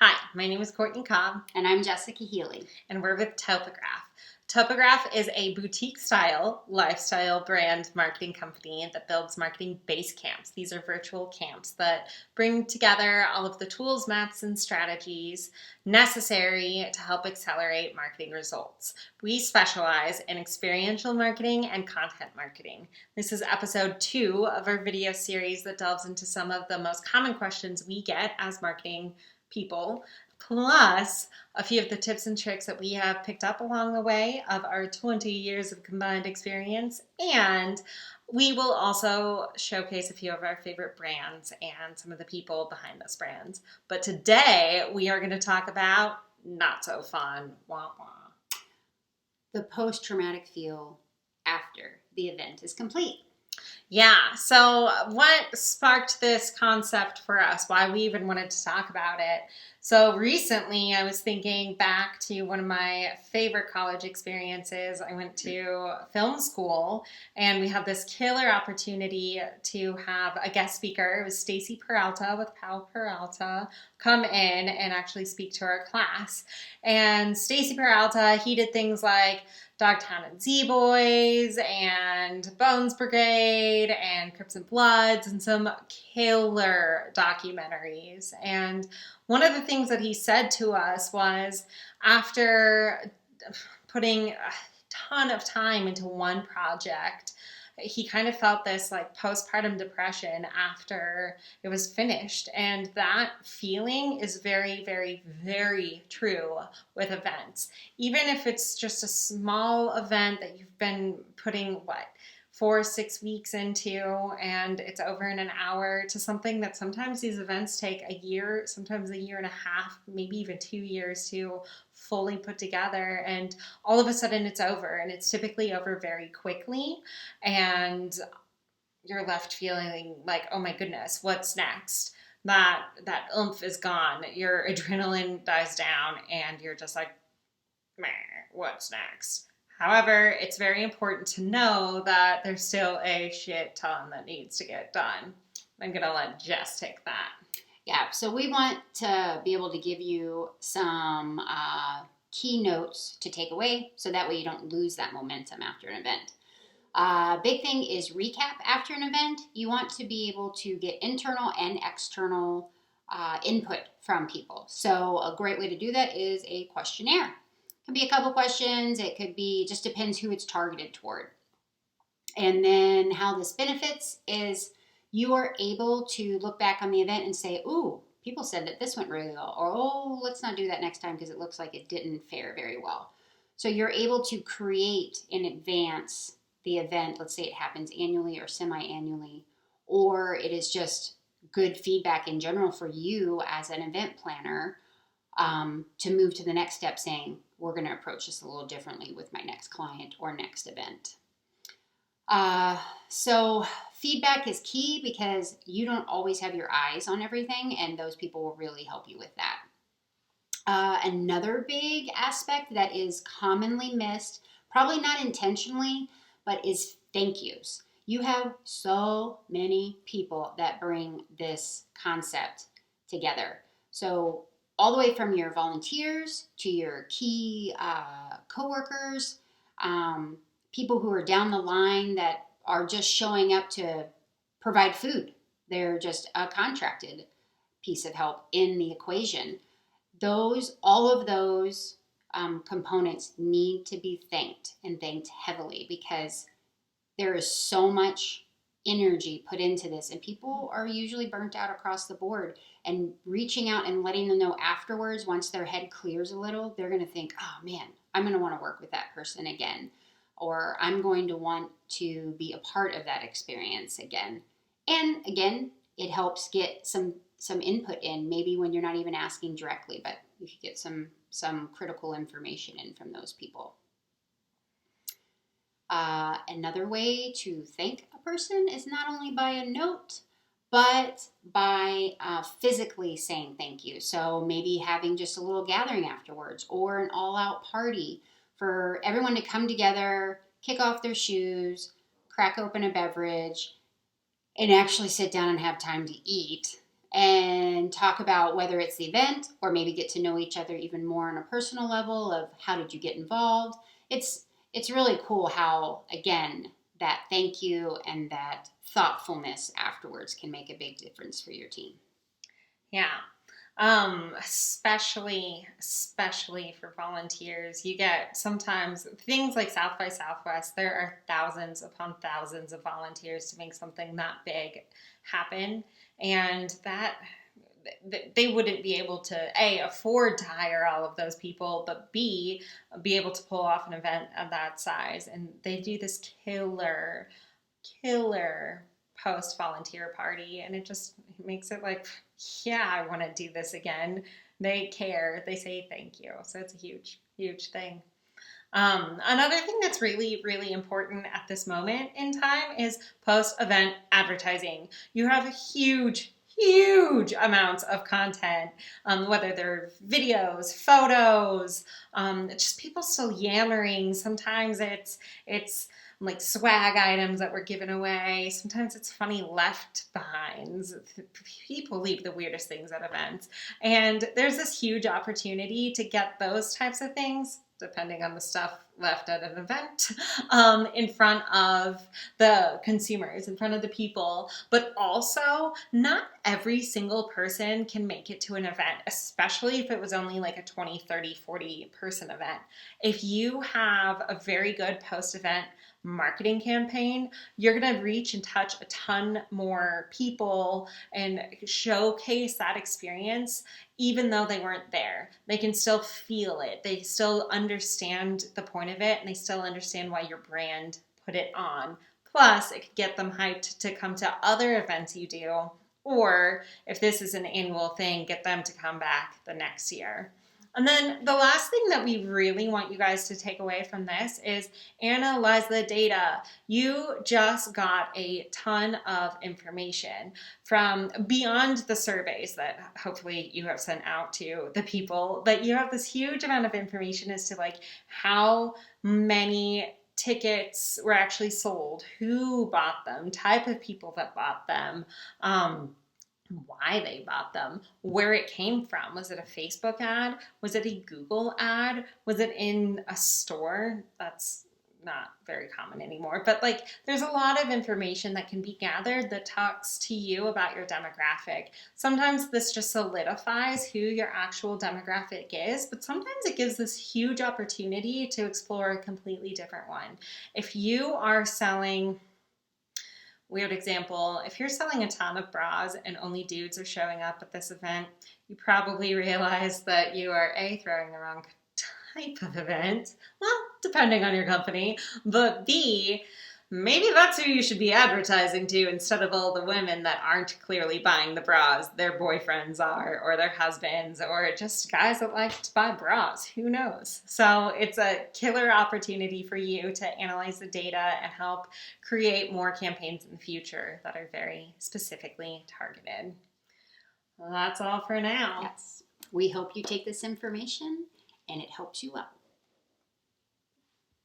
Hi, my name is Courtney Cobb, And I'm Jessica Healy. and we're with Topograph. Topograph is a boutique-style lifestyle brand marketing company that builds marketing base camps. These are virtual camps that bring together all of the tools, maps, and strategies necessary to help accelerate marketing results. We specialize in experiential marketing and content marketing. This is episode 2 of our video series that delves into some of the most common questions we get as marketing people, plus a few of the tips and tricks that we have picked up along the way of our 20 years of combined experience. And we will also showcase a few of our favorite brands and some of the people behind those brands. But today we are going to talk about not so fun. Wah, wah. The post-traumatic feel after the event is complete. Yeah, so what sparked this concept for us, why we even wanted to talk about it? So recently I was thinking back to one of my favorite college experiences. I went to film school and we had this killer opportunity to have a guest speaker. It was Stacy Peralta with Pal Peralta come in and actually speak to our class. And Stacy Peralta, he did things like Dogtown and Z-Boys and Bones Brigade and Crips and Bloods and some killer documentaries. And one of the things that he said to us was, after putting a ton of time into one project, he kind of felt this like postpartum depression after it was finished. And that feeling is very, very, very true with events. Even if it's just a small event that you've been putting, 4 or 6 weeks into, and it's over in an hour, to something that sometimes these events take a year, sometimes a year and a half, maybe even 2 years to fully put together, and all of a sudden it's over, and it's typically over very quickly, and you're left feeling like, oh my goodness, what's next? That oomph is gone, your adrenaline dies down, and you're just like, meh, what's next? However, it's very important to know that there's still a shit ton that needs to get done. I'm going to let Jess take that. Yeah, so we want to be able to give you some key notes to take away so that way you don't lose that momentum after an event. Big thing is recap after an event. You want to be able to get internal and external input from people. So a great way to do that is a questionnaire. Could be a couple questions. It could be, just depends who it's targeted toward. And then how this benefits is you are able to look back on the event and say, ooh, people said that this went really well. Or, oh, let's not do that next time because it looks like it didn't fare very well. So you're able to create in advance the event. Let's say it happens annually or semi-annually, or it is just good feedback in general for you as an event planner to move to the next step saying, we're going to approach this a little differently with my next client or next event. So feedback is key because you don't always have your eyes on everything, and those people will really help you with that. Another big aspect that is commonly missed, probably not intentionally, but is thank yous. You have so many people that bring this concept together. So all the way from your volunteers to your key coworkers, people who are down the line that are just showing up to provide food. They're just a contracted piece of help in the equation. All of those components need to be thanked, and thanked heavily, because there is so much energy put into this, and people are usually burnt out across the board. And reaching out and letting them know afterwards, once their head clears a little, they're going to think, oh man, I'm going to want to work with that person again, or I'm going to want to be a part of that experience again. And again, it helps get some input in, maybe when you're not even asking directly, but you could get some critical information in from those people. Another way to thank a person is not only by a note, but by physically saying thank you. So maybe having just a little gathering afterwards, or an all-out party for everyone to come together, kick off their shoes, crack open a beverage, and actually sit down and have time to eat and talk about whether it's the event or maybe get to know each other even more on a personal level of how did you get involved. It's really cool how, again, that thank you and that thoughtfulness afterwards can make a big difference for your team. Yeah. Especially for volunteers, you get sometimes things like South by Southwest, there are thousands upon thousands of volunteers to make something that big happen. And that they wouldn't be able to A, afford to hire all of those people, but B, be able to pull off an event of that size. And they do this killer post volunteer party, and it makes it like, yeah, I want to do this again. They care, they say thank you, so it's a huge thing. Another thing that's really important at this moment in time is post event advertising. You have huge amounts of content, whether they're videos, photos, just people still yammering. Sometimes it's like swag items that were given away. Sometimes it's funny left behinds. People leave the weirdest things at events. And there's this huge opportunity to get those types of things, depending on the stuff left at an event, in front of the consumers, in front of the people. But also, not every single person can make it to an event, especially if it was only like a 20, 30, 40 person event. If you have a very good post-event marketing campaign, you're going to reach and touch a ton more people and showcase that experience. Even though they weren't there, they can still feel it. They still understand the point of it, and they still understand why your brand put it on. Plus, it could get them hyped to come to other events you do, or if this is an annual thing, get them to come back the next year. And then the last thing that we really want you guys to take away from this is analyze the data. You just got a ton of information from beyond the surveys that hopefully you have sent out to the people, but you have this huge amount of information as to like how many tickets were actually sold, who bought them, type of people that bought them, why they bought them, where it came from. Was it a Facebook ad? Was it a Google ad? Was it in a store? That's not very common anymore. But like, there's a lot of information that can be gathered that talks to you about your demographic. Sometimes this just solidifies who your actual demographic is, but sometimes it gives this huge opportunity to explore a completely different one. If you are selling, weird example, if you're selling a ton of bras and only dudes are showing up at this event, you probably realize that you are A, throwing the wrong type of event, well, depending on your company, but B, maybe that's who you should be advertising to instead of all the women that aren't clearly buying the bras. Their boyfriends are, or their husbands, or just guys that like to buy bras. Who knows? So it's a killer opportunity for you to analyze the data and help create more campaigns in the future that are very specifically targeted. Well, that's all for now. Yes. We hope you take this information and it helps you out.